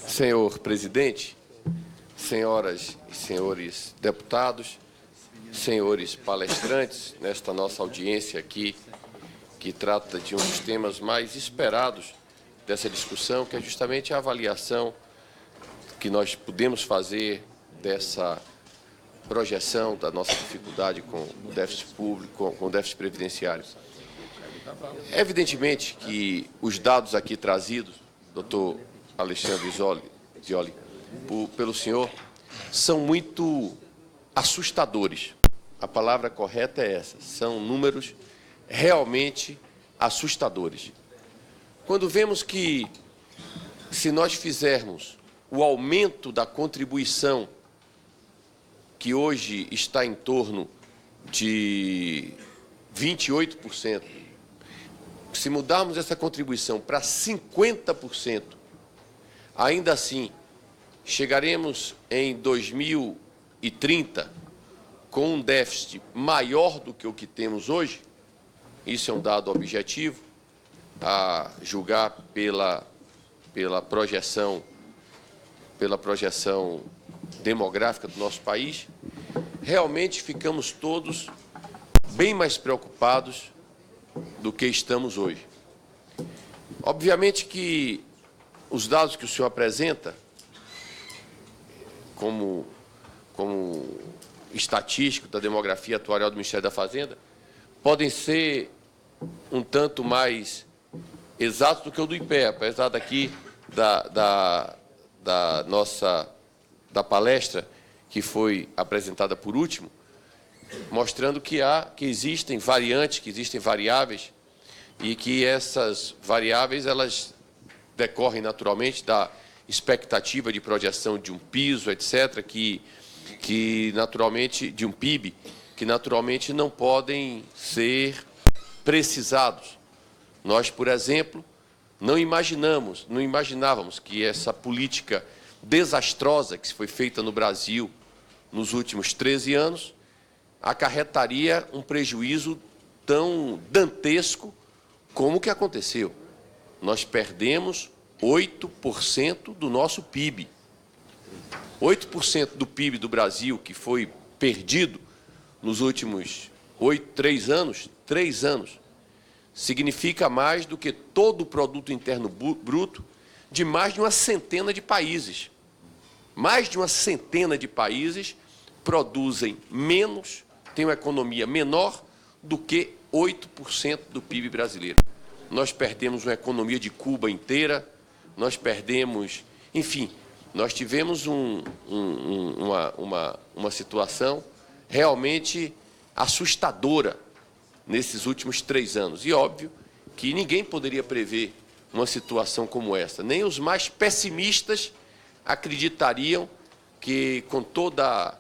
Senhor presidente, senhoras e senhores deputados, senhores palestrantes, nesta nossa audiência aqui, que trata de um dos temas mais esperados dessa discussão, que é justamente a avaliação que nós podemos fazer dessa projeção da nossa dificuldade com o déficit público, com o déficit previdenciário. Evidentemente que os dados aqui trazidos, doutor Alexandre Zioli, pelo senhor, são muito assustadores. A palavra correta é essa, são números realmente assustadores. Quando vemos que, se nós fizermos o aumento da contribuição, que hoje está em torno de 28%, se mudarmos essa contribuição para 50%, ainda assim, chegaremos em 2030 com um déficit maior do que o que temos hoje. Isso é um dado objetivo, a julgar pela projeção demográfica do nosso país. Realmente ficamos todos bem mais preocupados do que estamos hoje. Obviamente que os dados que o senhor apresenta, como estatístico da demografia atuarial do Ministério da Fazenda, podem ser um tanto mais exatos do que o do IPEA, apesar daqui da palestra que foi apresentada por último, mostrando que existem variantes, que existem variáveis, e que essas variáveis elas decorrem naturalmente da expectativa de projeção de um piso, etc., que naturalmente, de um PIB, que naturalmente não podem ser precisados. Nós, por exemplo, não imaginávamos que essa política desastrosa que foi feita no Brasil nos últimos 13 anos acarretaria um prejuízo tão dantesco como o que aconteceu. Nós perdemos 8% do nosso PIB. 8% do PIB do Brasil, que foi perdido nos últimos 3 anos, significa mais do que todo o produto interno bruto de mais de uma centena de países. Mais de uma centena de países produzem menos, têm uma economia menor do que 8% do PIB brasileiro. Nós perdemos uma economia de Cuba inteira, nós perdemos, enfim, nós tivemos uma situação realmente assustadora nesses últimos 3 anos. E óbvio que ninguém poderia prever uma situação como essa. Nem os mais pessimistas acreditariam que, com toda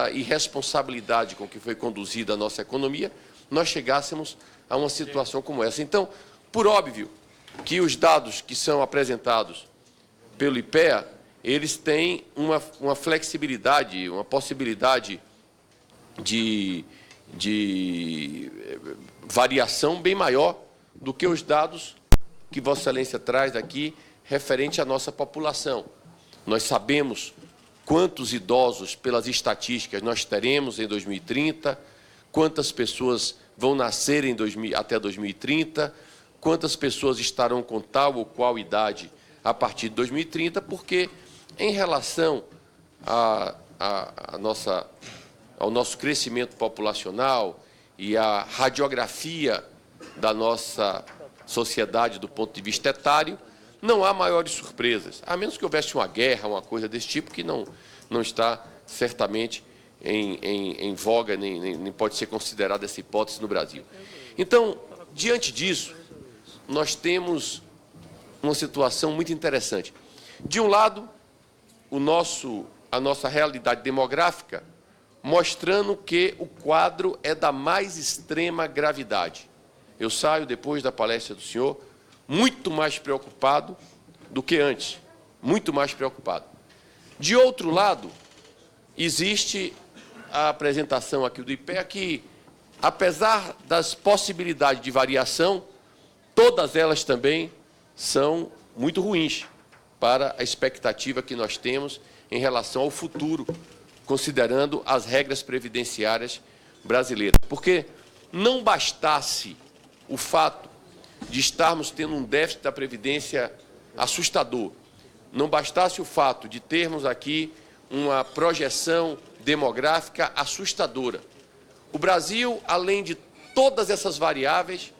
a irresponsabilidade com que foi conduzida a nossa economia, nós chegássemos a uma situação como essa. Então, por óbvio que os dados que são apresentados pelo IPEA, eles têm uma flexibilidade, uma possibilidade de variação bem maior do que os dados que Vossa Excelência traz aqui referente à nossa população. Nós sabemos quantos idosos, pelas estatísticas, nós teremos em 2030, quantas pessoas vão nascer até 2030, quantas pessoas estarão com tal ou qual idade a partir de 2030, porque, em relação ao nosso crescimento populacional e à radiografia da nossa sociedade do ponto de vista etário, não há maiores surpresas, a menos que houvesse uma guerra, uma coisa desse tipo, que não está certamente em voga, nem pode ser considerada essa hipótese no Brasil. Então, diante disso, nós temos uma situação muito interessante. De um lado, a nossa realidade demográfica, mostrando que o quadro é da mais extrema gravidade. Eu saio, depois da palestra do senhor, muito mais preocupado do que antes, muito mais preocupado. De outro lado, existe a apresentação aqui do IPEA que, apesar das possibilidades de variação, todas elas também são muito ruins para a expectativa que nós temos em relação ao futuro, considerando as regras previdenciárias brasileiras. Porque não bastasse o fato de estarmos tendo um déficit da Previdência assustador, não bastasse o fato de termos aqui uma projeção demográfica assustadora. O Brasil, além de todas essas variáveis,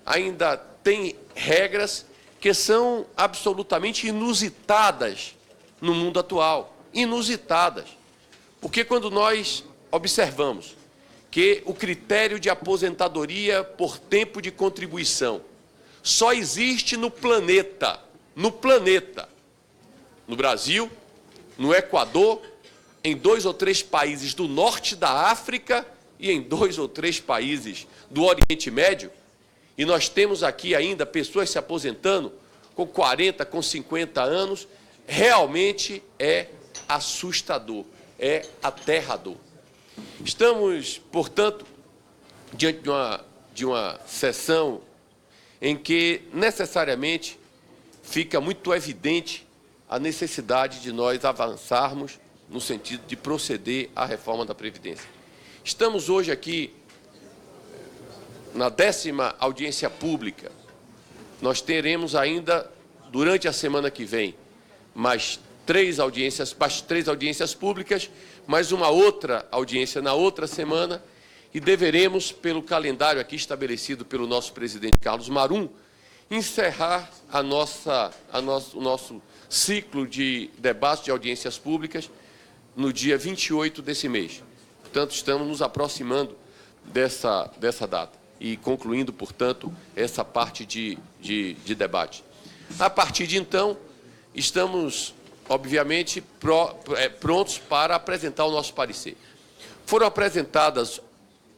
ainda tem regras que são absolutamente inusitadas no mundo atual. Inusitadas. Porque quando nós observamos que o critério de aposentadoria por tempo de contribuição só existe no planeta, no Brasil, no Equador, em 2 ou 3 países do norte da África e em 2 ou 3 países do Oriente Médio, e nós temos aqui ainda pessoas se aposentando com 40, com 50 anos, realmente é assustador, é aterrador. Estamos, portanto, diante de uma sessão em que necessariamente fica muito evidente a necessidade de nós avançarmos no sentido de proceder à reforma da Previdência. Estamos hoje aqui na 10ª audiência pública. Nós teremos ainda, durante a semana que vem, mais 3 audiências públicas, mais uma outra audiência na outra semana, e deveremos, pelo calendário aqui estabelecido pelo nosso presidente Carlos Marum, encerrar o nosso ciclo de debate de audiências públicas no dia 28 desse mês. Portanto, estamos nos aproximando dessa data e concluindo, portanto, essa parte de debate. A partir de então, estamos, obviamente, prontos para apresentar o nosso parecer. Foram apresentadas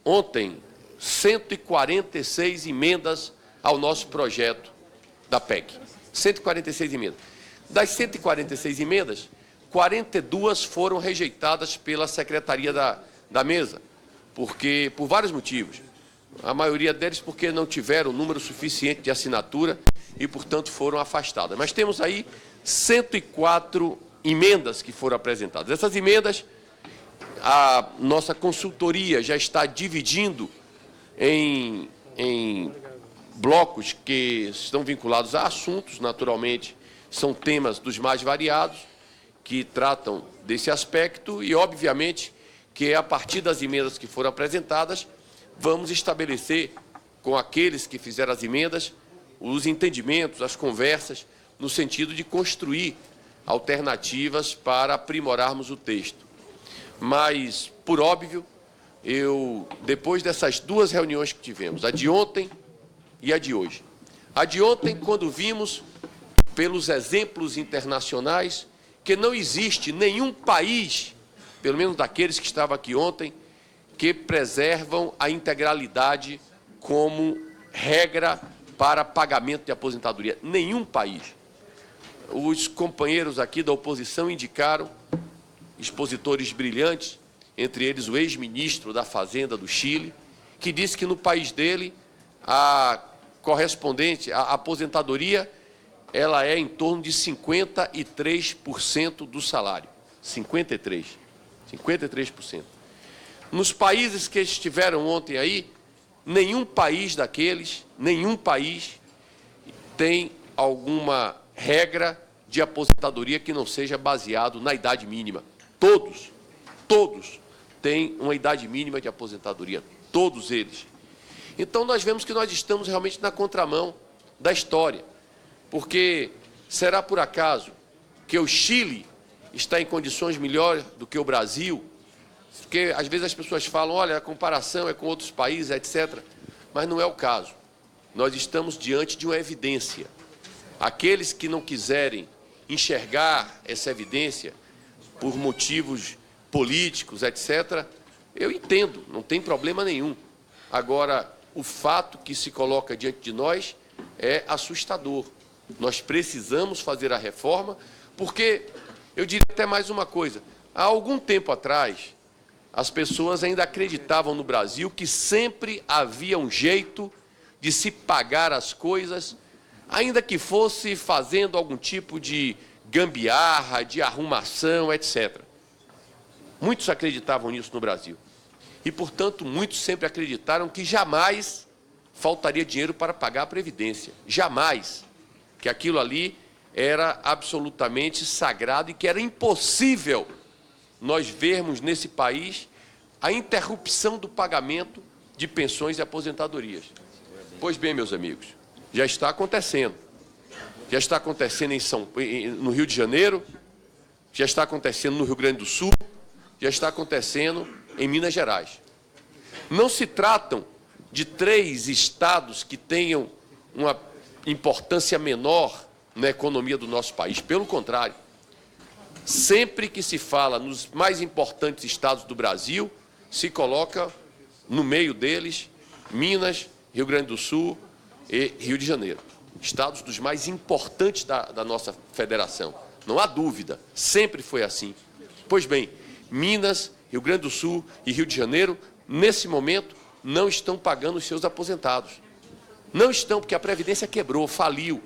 ontem 146 emendas ao nosso projeto da PEC. 146 emendas. Das 146 emendas, 42 foram rejeitadas pela Secretaria da Mesa, por vários motivos. A maioria deles porque não tiveram número suficiente de assinatura e, portanto, foram afastadas. Mas temos aí 104 emendas que foram apresentadas. Essas emendas, a nossa consultoria já está dividindo em blocos que estão vinculados a assuntos, naturalmente, são temas dos mais variados, que tratam desse aspecto e, obviamente, que a partir das emendas que foram apresentadas, vamos estabelecer com aqueles que fizeram as emendas os entendimentos, as conversas, no sentido de construir alternativas para aprimorarmos o texto. Mas, por óbvio, depois dessas 2 reuniões que tivemos, a de ontem e a de hoje. A de ontem, quando vimos, pelos exemplos internacionais, que não existe nenhum país, pelo menos daqueles que estavam aqui ontem, que preservam a integralidade como regra para pagamento de aposentadoria. Nenhum país. Os companheiros aqui da oposição indicaram expositores brilhantes, entre eles o ex-ministro da Fazenda do Chile, que disse que no país dele a aposentadoria ela é em torno de 53% do salário. 53%. Nos países que estiveram ontem aí, nenhum país tem alguma regra de aposentadoria que não seja baseado na idade mínima. Todos têm uma idade mínima de aposentadoria, todos eles. Então, nós vemos que nós estamos realmente na contramão da história, porque será por acaso que o Chile está em condições melhores do que o Brasil? Porque, às vezes, as pessoas falam, olha, a comparação é com outros países, etc. Mas não é o caso. Nós estamos diante de uma evidência. Aqueles que não quiserem enxergar essa evidência por motivos políticos, etc., eu entendo, não tem problema nenhum. Agora, o fato que se coloca diante de nós é assustador. Nós precisamos fazer a reforma, porque, eu diria até mais uma coisa, Há algum tempo atrás, as pessoas ainda acreditavam no Brasil que sempre havia um jeito de se pagar as coisas, ainda que fosse fazendo algum tipo de gambiarra, de arrumação, etc. Muitos acreditavam nisso no Brasil. E, portanto, muitos sempre acreditaram que jamais faltaria dinheiro para pagar a Previdência. Jamais. Que aquilo ali era absolutamente sagrado e que era impossível nós vermos nesse país a interrupção do pagamento de pensões e aposentadorias. Pois bem, meus amigos, já está acontecendo. Já está acontecendo no Rio de Janeiro, já está acontecendo no Rio Grande do Sul, já está acontecendo em Minas Gerais. Não se tratam de 3 estados que tenham uma importância menor na economia do nosso país. Pelo contrário, sempre que se fala nos mais importantes estados do Brasil, se coloca no meio deles Minas, Rio Grande do Sul e Rio de Janeiro. Estados dos mais importantes da nossa federação. Não há dúvida, sempre foi assim. Pois bem, Minas, Rio Grande do Sul e Rio de Janeiro, nesse momento, não estão pagando os seus aposentados. Não estão, porque a Previdência quebrou, faliu.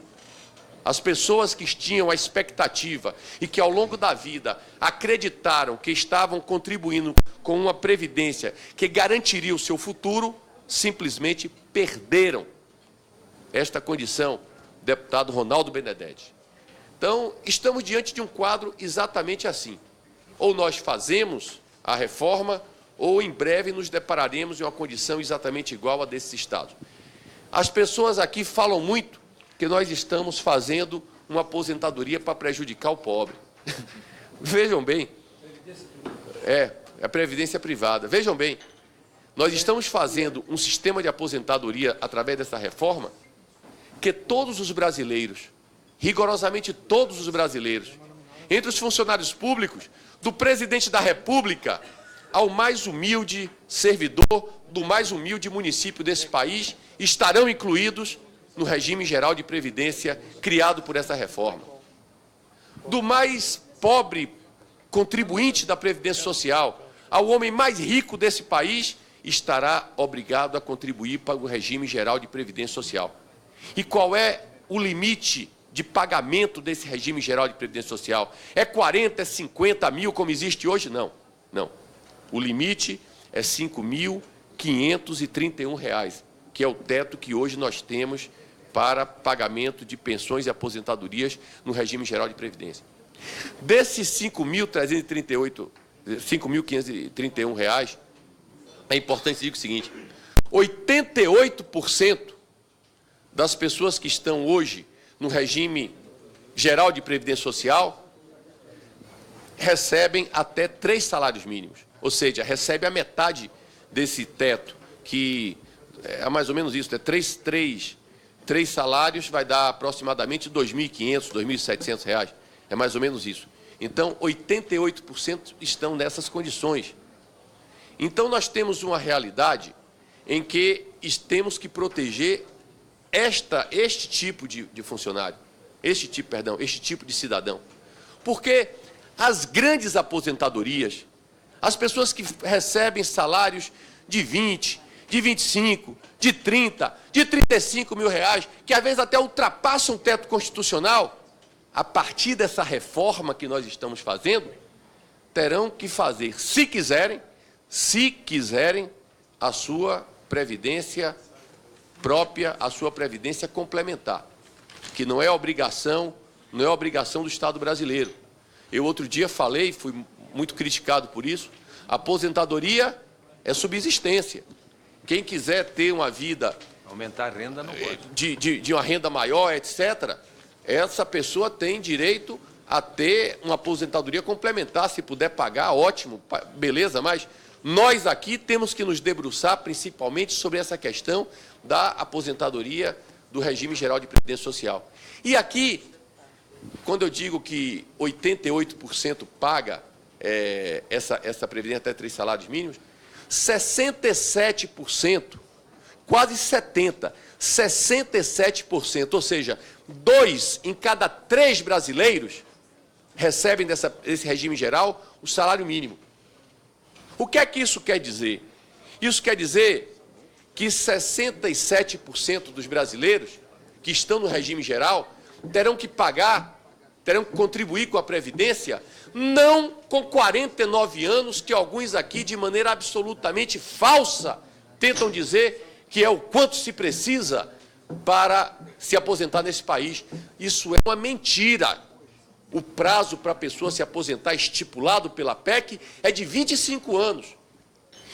As pessoas que tinham a expectativa e que ao longo da vida acreditaram que estavam contribuindo com uma Previdência que garantiria o seu futuro, simplesmente perderam esta condição, deputado Ronaldo Benedetti. Então, estamos diante de um quadro exatamente assim. Ou nós fazemos a reforma, ou em breve nos depararemos em uma condição exatamente igual a desses estados. As pessoas aqui falam muito que nós estamos fazendo uma aposentadoria para prejudicar o pobre. Vejam bem. A previdência privada. Vejam bem, nós estamos fazendo um sistema de aposentadoria através dessa reforma que todos os brasileiros, rigorosamente todos os brasileiros, entre os funcionários públicos, do presidente da República ao mais humilde servidor do mais humilde município desse país, estarão incluídos no regime geral de previdência criado por essa reforma. Do mais pobre contribuinte da Previdência Social ao homem mais rico desse país, estará obrigado a contribuir para o regime geral de previdência social. E qual é o limite de pagamento desse regime geral de previdência social? É 40, é 50 mil, como existe hoje? Não, não. O limite é R$ 5.531, que é o teto que hoje nós temos para pagamento de pensões e aposentadorias no regime geral de previdência. Desses R$ 5.531, é importante dizer o seguinte: 88% das pessoas que estão hoje no regime geral de previdência social recebem até 3 salários mínimos, ou seja, recebe a metade desse teto, que é mais ou menos isso, né? 3 salários vai dar aproximadamente R$ 2.500, R$ 2.700, é mais ou menos isso. Então, 88% estão nessas condições. Então, nós temos uma realidade em que temos que proteger este tipo de funcionário, este tipo de cidadão. Porque as grandes aposentadorias, as pessoas que recebem salários de 20, de 25, de 30, de 35 mil reais, que às vezes até ultrapassam o teto constitucional, a partir dessa reforma que nós estamos fazendo, terão que fazer, se quiserem, a sua previdência própria, a sua previdência complementar, que não é obrigação do Estado brasileiro. Eu outro dia falei, fui muito criticado por isso, aposentadoria é subsistência. Quem quiser ter uma vida... Aumentar a renda não pode. De uma renda maior, etc., essa pessoa tem direito a ter uma aposentadoria complementar. Se puder pagar, ótimo, beleza, mas nós aqui temos que nos debruçar principalmente sobre essa questão da aposentadoria do regime geral de previdência social. E aqui, quando eu digo que 88% paga essa previdência até 3 salários mínimos, 67%, quase 70%, 67%, ou seja, 2 em cada 3 brasileiros recebem desse regime geral o salário mínimo. O que é que isso quer dizer? Isso quer dizer que 67% dos brasileiros que estão no regime geral terão que pagar, terão que contribuir com a Previdência, não com 49 anos, que alguns aqui, de maneira absolutamente falsa, tentam dizer que é o quanto se precisa para se aposentar nesse país. Isso é uma mentira. O prazo para a pessoa se aposentar estipulado pela PEC é de 25 anos.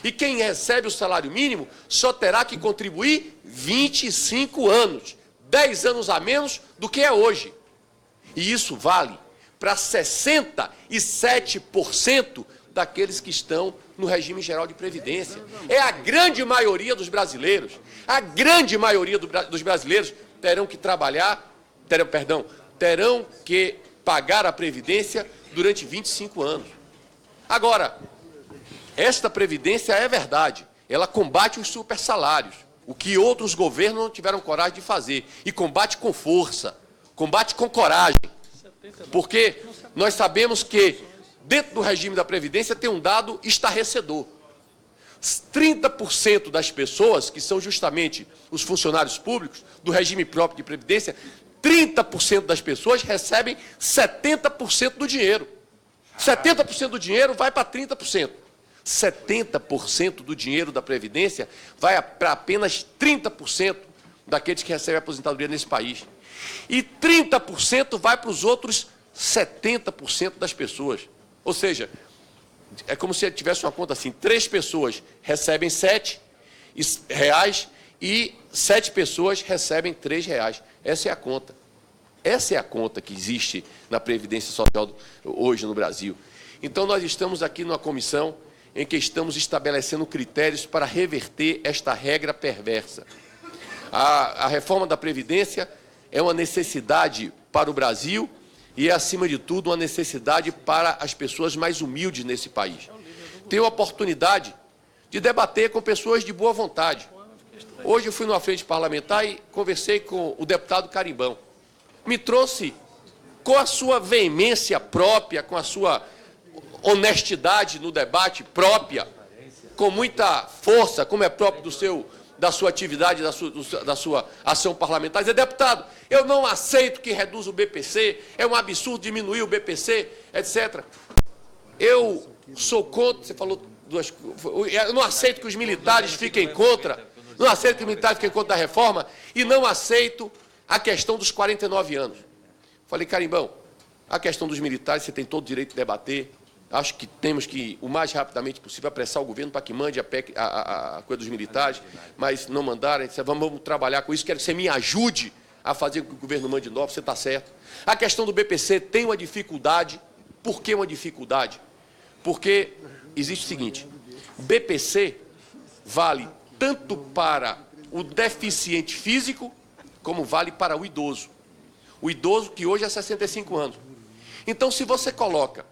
E quem recebe o salário mínimo só terá que contribuir 25 anos, 10 anos a menos do que é hoje. E isso vale para 67% daqueles que estão no regime geral de previdência. É a grande maioria dos brasileiros. A grande maioria dos brasileiros terão que trabalhar, terão que pagar a previdência durante 25 anos. Agora, esta previdência é verdade, ela combate os supersalários, o que outros governos não tiveram coragem de fazer, e combate com força, combate com coragem, porque nós sabemos que dentro do regime da previdência tem um dado estarrecedor. 30% das pessoas, que são justamente os funcionários públicos do regime próprio de previdência, 30% das pessoas recebem 70% do dinheiro. 70% do dinheiro vai para 30%. 70% do dinheiro da Previdência vai para apenas 30% daqueles que recebem aposentadoria nesse país. E 30% vai para os outros 70% das pessoas. Ou seja, é como se tivesse uma conta assim, 3 pessoas recebem R$7 e 7 pessoas recebem R$3. Essa é a conta. Essa é a conta que existe na Previdência Social hoje no Brasil. Então, nós estamos aqui numa comissão em que estamos estabelecendo critérios para reverter esta regra perversa. A reforma da Previdência é uma necessidade para o Brasil e é, acima de tudo, uma necessidade para as pessoas mais humildes nesse país. Tenho a oportunidade de debater com pessoas de boa vontade. Hoje eu fui numa frente parlamentar e conversei com o deputado Carimbão. Me trouxe, com a sua veemência própria, com a sua honestidade no debate própria, com muita força, como é próprio da sua atividade, da sua ação parlamentar, dizer: deputado, eu não aceito que reduza o BPC, é um absurdo diminuir o BPC, etc. Eu sou contra, você falou duas coisas, eu não aceito que os militares fiquem contra, não aceito que os militares fiquem contra a reforma e não aceito a questão dos 49 anos. Falei: Carimbão, a questão dos militares você tem todo o direito de debater. Acho que temos que, o mais rapidamente possível, apressar o governo para que mande a coisa dos militares, mas não mandarem. Disse: vamos trabalhar com isso, quero que você me ajude a fazer com que o governo mande novo, você está certo. A questão do BPC tem uma dificuldade. Por que uma dificuldade? Porque existe o seguinte: o BPC vale tanto para o deficiente físico, como vale para o idoso. O idoso que hoje é 65 anos. Então, se você coloca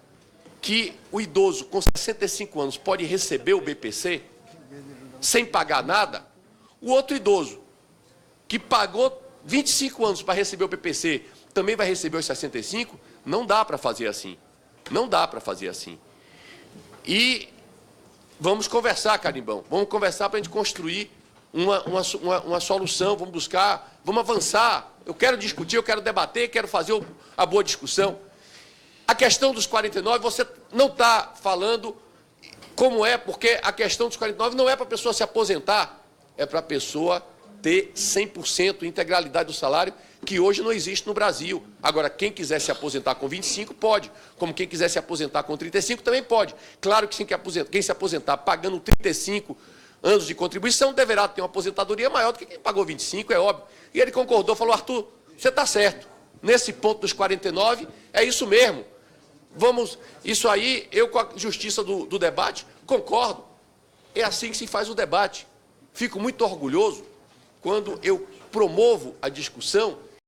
que o idoso com 65 anos pode receber o BPC sem pagar nada, o outro idoso que pagou 25 anos para receber o BPC também vai receber os 65, não dá para fazer assim. Não dá para fazer assim. E vamos conversar, Carimbão, vamos conversar para a gente construir uma solução, vamos buscar, vamos avançar. Eu quero discutir, eu quero debater, quero fazer a boa discussão. A questão dos 49, você não está falando como é, porque a questão dos 49 não é para a pessoa se aposentar, é para a pessoa ter 100% integralidade do salário, que hoje não existe no Brasil. Agora, quem quiser se aposentar com 25 pode, como quem quiser se aposentar com 35 também pode. Claro que quem se aposentar pagando 35 anos de contribuição deverá ter uma aposentadoria maior do que quem pagou 25, é óbvio. E ele concordou, falou: Arthur, você está certo. Nesse ponto dos 49, é isso mesmo. Isso aí, eu com a justiça do debate, concordo. É assim que se faz o debate. Fico muito orgulhoso quando eu promovo a discussão